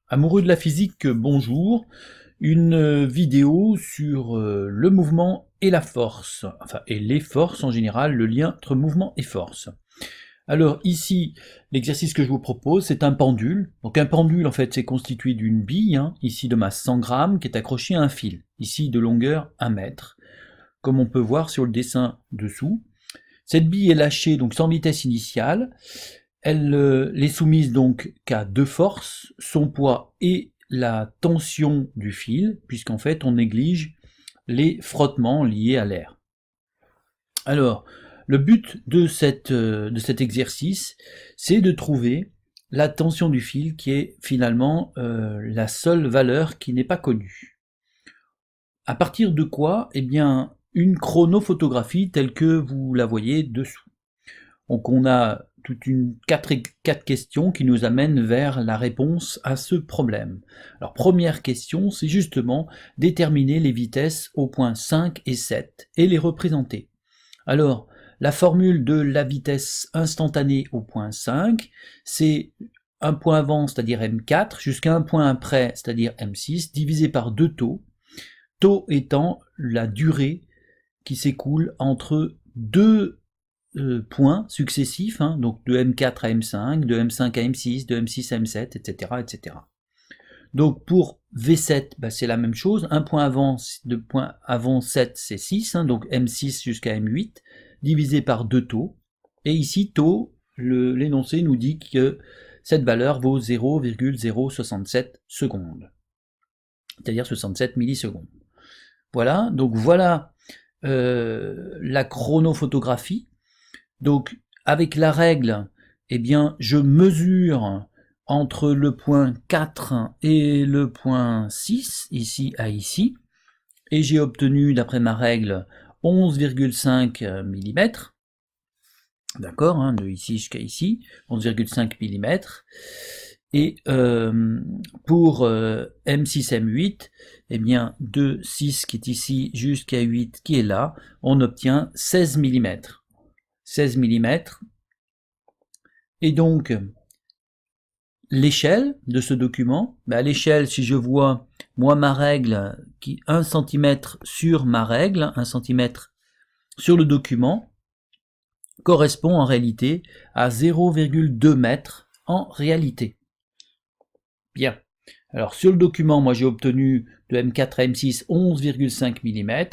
Amoureux de la physique, bonjour. Une vidéo sur le mouvement et la force, enfin et les forces en général, le lien entre mouvement et force. Alors ici, l'exercice que je vous propose, c'est un pendule. Donc un pendule en fait c'est constitué d'une bille, ici de masse 100 grammes, qui est accrochée à un fil, ici de longueur 1 mètre, comme on peut voir sur le dessin dessous. Cette bille est lâchée donc sans vitesse initiale. Elle n'est soumise donc qu'à deux forces, son poids et la tension du fil, puisqu'en fait on néglige les frottements liés à l'air. Alors, le but de cet exercice, c'est de trouver la tension du fil qui est finalement la seule valeur qui n'est pas connue. À partir de quoi? Eh bien, une chronophotographie telle que vous la voyez dessous. Donc on a quatre questions qui nous amènent vers la réponse à ce problème. Alors première question, c'est justement déterminer les vitesses au point 5 et 7 et les représenter. Alors la formule de la vitesse instantanée au point 5, c'est un point avant, c'est-à-dire m4, jusqu'à un point après, c'est-à-dire m6, divisé par deux taux, taux étant la durée qui s'écoule entre deux points successifs, donc de M4 à M5, de M5 à M6, de M6 à M7, etc. etc. Donc pour V7, c'est la même chose, un point avant, de point avant 7 c'est 6, donc M6 jusqu'à M8, divisé par deux taux, et ici taux, l'énoncé nous dit que cette valeur vaut 0,067 secondes, c'est-à-dire 67 millisecondes. Voilà, donc voilà la chronophotographie. Donc, avec la règle, eh bien, je mesure entre le point 4 et le point 6, ici à ici, et j'ai obtenu, d'après ma règle, 11,5 mm. D'accord, de ici jusqu'à ici, 11,5 mm. Et pour M6, M8, eh bien, de 6 qui est ici jusqu'à 8 qui est là, on obtient 16 mm. 16 mm. Et donc, l'échelle de ce document, l'échelle, si je vois, moi, ma règle, qui 1 cm sur ma règle, 1 cm sur le document, correspond en réalité à 0,2 mètres en réalité. Bien. Alors, sur le document, moi, j'ai obtenu de M4 à M6 11,5 mm,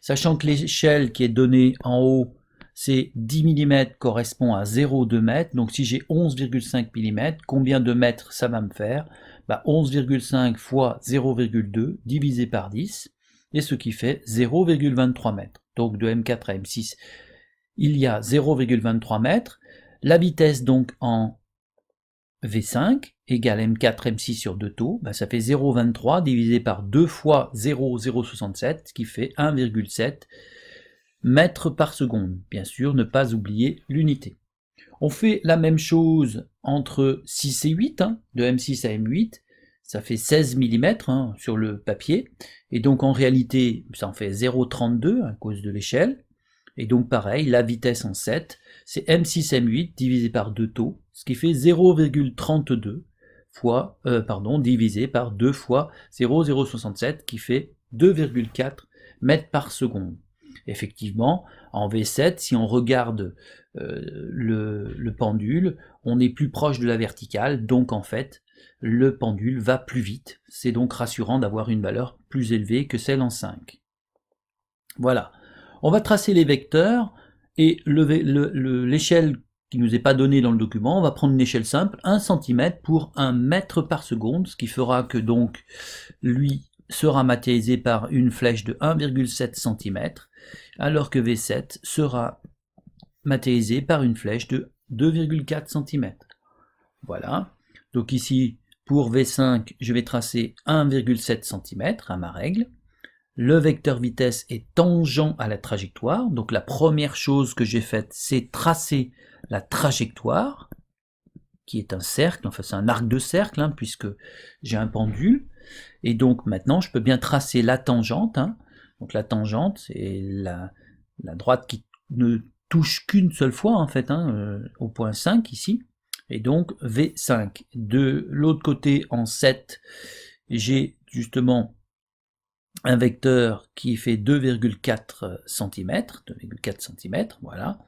sachant que l'échelle qui est donnée en haut, c'est 10 mm correspond à 0,2 m. Donc si j'ai 11,5 mm, combien de mètres ça va me faire? 11,5 fois 0,2 divisé par 10, et ce qui fait 0,23 m. Donc de M4 à M6, il y a 0,23 m. La vitesse donc en V5 égale M4 M6 sur 2 taux, ça fait 0,23 divisé par 2 fois 0,067, ce qui fait 1,7 mètres par seconde. Bien sûr, ne pas oublier l'unité. On fait la même chose entre 6 et 8, de M6 à M8, ça fait 16 mm sur le papier, et donc en réalité, ça en fait 0,32 à cause de l'échelle, et donc pareil, la vitesse en 7, c'est M6 M8 divisé par 2 taux, ce qui fait 0,32 fois, divisé par 2 fois 0,067, qui fait 2,4 mètres par seconde. Effectivement, en V7, si on regarde le pendule, on est plus proche de la verticale, donc en fait, le pendule va plus vite. C'est donc rassurant d'avoir une valeur plus élevée que celle en 5. Voilà. On va tracer les vecteurs, et l'échelle qui nous est pas donnée dans le document, on va prendre une échelle simple, 1 cm pour 1 mètre par seconde, ce qui fera que donc lui sera matérialisé par une flèche de 1,7 cm, alors que V7 sera matérialisé par une flèche de 2,4 cm. Voilà. Donc ici, pour V5, je vais tracer 1,7 cm à ma règle. Le vecteur vitesse est tangent à la trajectoire, donc la première chose que j'ai faite, c'est tracer la trajectoire, qui est un cercle, enfin c'est un arc de cercle, puisque j'ai un pendule, et donc maintenant je peux bien tracer la tangente, donc la tangente, c'est la droite qui ne touche qu'une seule fois en fait, au point 5 ici, et donc V5. De l'autre côté, en 7, j'ai justement un vecteur qui fait 2,4 cm, 2,4 cm, voilà,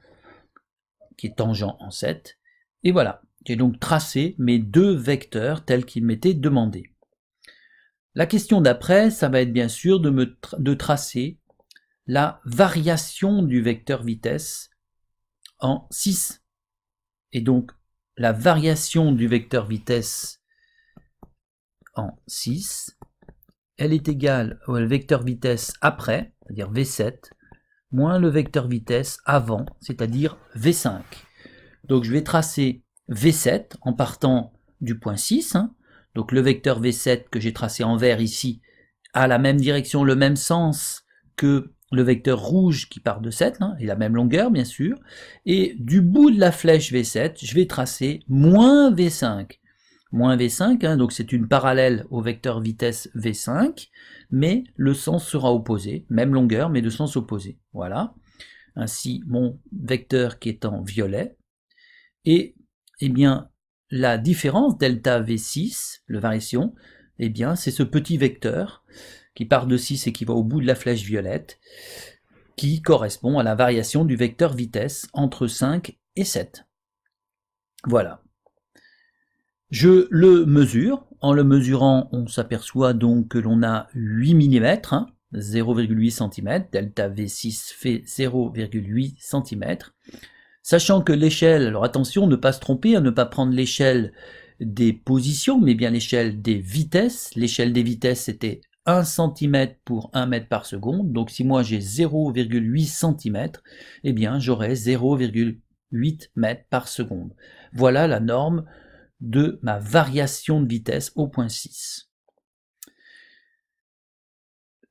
qui est tangent en 7, et voilà, j'ai donc tracé mes deux vecteurs tels qu'ils m'étaient demandés. La question d'après, ça va être bien sûr de tracer la variation du vecteur vitesse en 6. Et donc, la variation du vecteur vitesse en 6, elle est égale au vecteur vitesse après, c'est-à-dire V7, moins le vecteur vitesse avant, c'est-à-dire V5. Donc je vais tracer V7 en partant du point 6, hein. Donc le vecteur V7 que j'ai tracé en vert ici a la même direction, le même sens que le vecteur rouge qui part de 7, hein, et la même longueur bien sûr, et du bout de la flèche V7, je vais tracer moins V5. Moins V5, hein, donc c'est une parallèle au vecteur vitesse V5, mais le sens sera opposé, même longueur, mais de sens opposé. Voilà, ainsi mon vecteur qui est en violet, et eh bien la différence delta V6, la variation, eh bien c'est ce petit vecteur qui part de 6 et qui va au bout de la flèche violette, qui correspond à la variation du vecteur vitesse entre 5 et 7. Voilà. Je le mesure. En le mesurant, on s'aperçoit donc que l'on a 8 mm, hein, 0,8 cm. Delta V6 fait 0,8 cm. Sachant que l'échelle, alors attention, ne pas se tromper, à ne pas prendre l'échelle des positions, mais bien l'échelle des vitesses. L'échelle des vitesses, c'était 1 cm pour 1 mètre par seconde. Donc si moi j'ai 0,8 cm, eh bien j'aurai 0,8 mètres par seconde. Voilà la norme de ma variation de vitesse au point 6.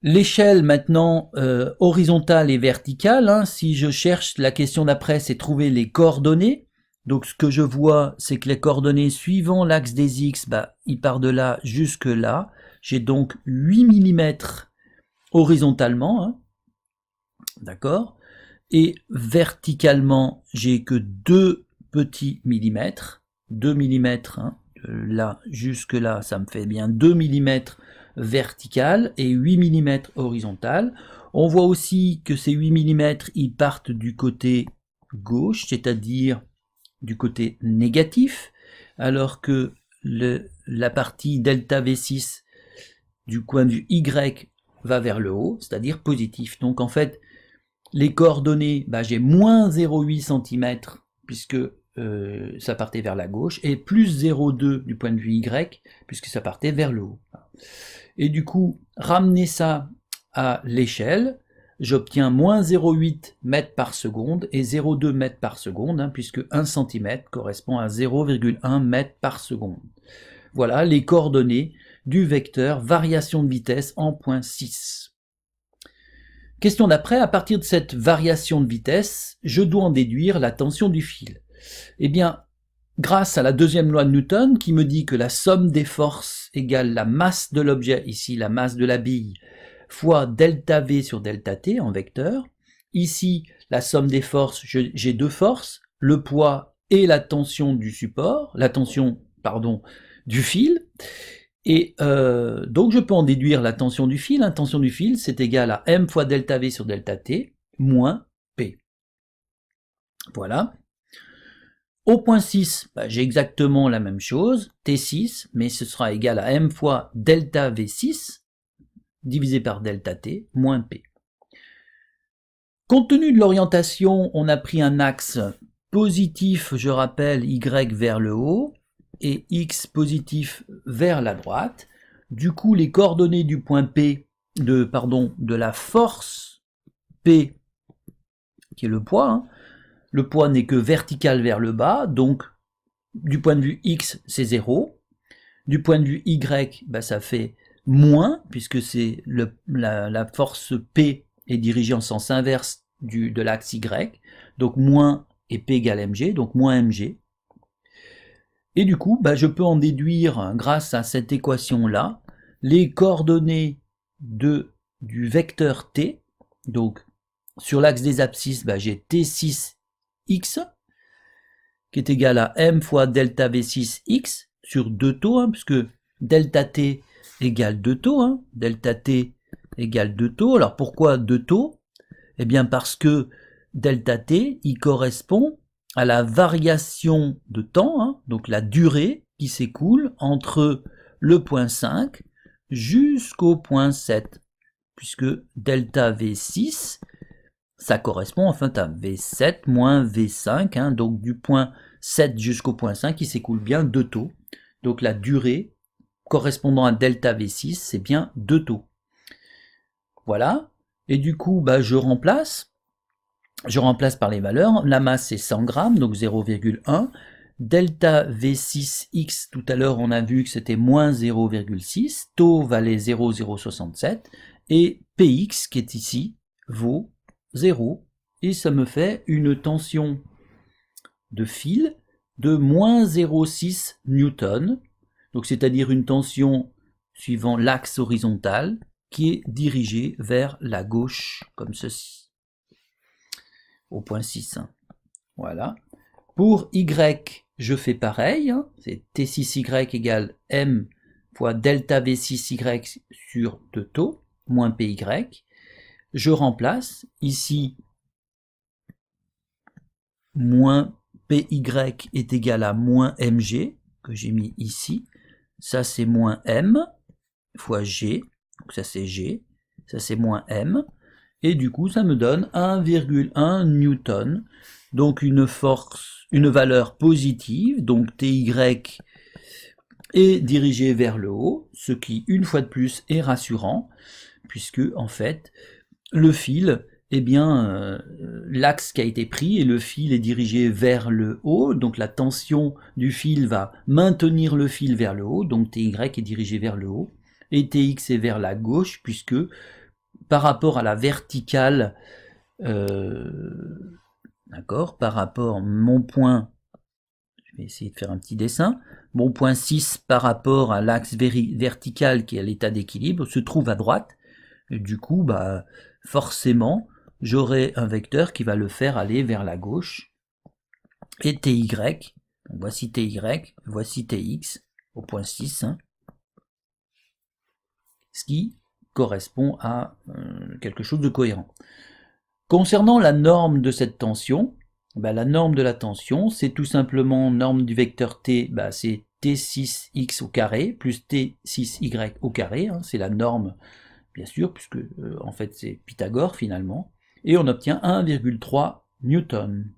L'échelle maintenant horizontale et verticale, hein, si je cherche, la question d'après c'est trouver les coordonnées. Donc ce que je vois, c'est que les coordonnées suivant l'axe des X, il part de là jusque là. J'ai donc 8 mm horizontalement, hein, d'accord, et verticalement, j'ai que 2 petits millimètres, 2 mm, hein, là jusque là, ça me fait bien 2 mm vertical et 8 mm horizontal. On voit aussi que ces 8 mm, ils partent du côté gauche, c'est-à-dire du côté négatif, alors que la partie delta V6 du point de vue Y va vers le haut, c'est-à-dire positif. Donc en fait, les coordonnées, j'ai moins 0,8 cm puisque ça partait vers la gauche, et plus 0,2 du point de vue Y puisque ça partait vers le haut. Et du coup, ramener ça à l'échelle, j'obtiens moins 0,8 mètres par seconde et 0,2 mètres par seconde, hein, puisque 1 cm correspond à 0,1 mètre par seconde. Voilà les coordonnées du vecteur variation de vitesse en point 6. Question d'après, à partir de cette variation de vitesse, je dois en déduire la tension du fil. Eh bien, grâce à la deuxième loi de Newton qui me dit que la somme des forces égale la masse de l'objet, ici la masse de la bille, fois delta V sur delta T en vecteur. Ici, la somme des forces, j'ai deux forces, le poids et la tension du support, la tension, du fil. Et donc je peux en déduire la tension du fil. La tension du fil, c'est égal à m fois delta V sur delta T moins P. Voilà. Au point 6, j'ai exactement la même chose, T6, mais ce sera égal à m fois delta V6 divisé par delta T moins P. Compte tenu de l'orientation, on a pris un axe positif, je rappelle, Y vers le haut, et X positif vers la droite. Du coup, les coordonnées du point P, de la force P, qui est le poids, hein, le poids n'est que vertical vers le bas, donc du point de vue X, c'est 0. Du point de vue Y, ça fait moins, puisque c'est la force P est dirigée en sens inverse de l'axe Y, donc moins et P égale mg, donc moins mg. Et du coup, je peux en déduire, grâce à cette équation-là, les coordonnées du vecteur T. Donc, sur l'axe des abscisses, j'ai T6x, qui est égal à m fois delta V6x sur 2 taux, hein, puisque delta t égale 2 taux, hein, delta t égale 2 taux. Alors pourquoi 2 taux? Eh bien parce que delta t, il correspond à la variation de temps, hein, donc la durée qui s'écoule entre le point 5 jusqu'au point 7, puisque delta V6, ça correspond en fait à V7 moins V5, hein, donc du point 7 jusqu'au point 5, il s'écoule bien 2 taux. Donc la durée correspondant à delta V6, c'est bien 2 taux. Voilà, et du coup, bah, je remplace par les valeurs. La masse, c'est 100 grammes, donc 0,1. Delta V6x, tout à l'heure, on a vu que c'était moins 0,6. Taux valait 0,067. Et Px, qui est ici, vaut 0. Et ça me fait une tension de fil de moins 0,6 newton. Donc, c'est-à-dire une tension suivant l'axe horizontal qui est dirigée vers la gauche, comme ceci, au point 6. Voilà. Pour y, je fais pareil, hein, c'est T6y égale m fois delta V6y sur 2 taux, moins py. Je remplace, ici, moins py est égal à moins mg, que j'ai mis ici. Ça, c'est moins m fois g, donc ça c'est g, ça c'est moins m, et du coup, ça me donne 1,1 newton, donc une force, une valeur positive, donc Ty est dirigé vers le haut, ce qui, une fois de plus, est rassurant, puisque, en fait, le fil, eh bien, l'axe qui a été pris, et le fil est dirigé vers le haut, donc la tension du fil va maintenir le fil vers le haut, donc Ty est dirigé vers le haut, et Tx est vers la gauche, puisque, par rapport à la verticale, d'accord, par rapport à mon point, je vais essayer de faire un petit dessin, mon point 6 par rapport à l'axe vertical qui est à l'état d'équilibre se trouve à droite, et du coup, bah, forcément, j'aurai un vecteur qui va le faire aller vers la gauche, et Ty, donc voici Ty, voici Tx, au point 6, hein, ce qui correspond à quelque chose de cohérent. Concernant la norme de cette tension, bah, la norme de la tension, c'est tout simplement norme du vecteur t, bah, c'est t6x au carré plus t6y au carré, hein, c'est la norme, bien sûr, puisque en fait c'est Pythagore finalement, et on obtient 1,3 newton.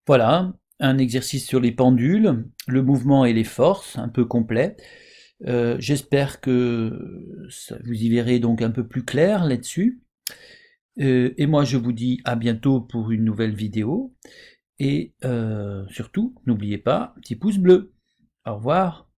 Voilà, un exercice sur les pendules, le mouvement et les forces, un peu complet. J'espère que vous y verrez donc un peu plus clair là-dessus. Et moi je vous dis à bientôt pour une nouvelle vidéo. Et surtout, n'oubliez pas, petit pouce bleu. Au revoir.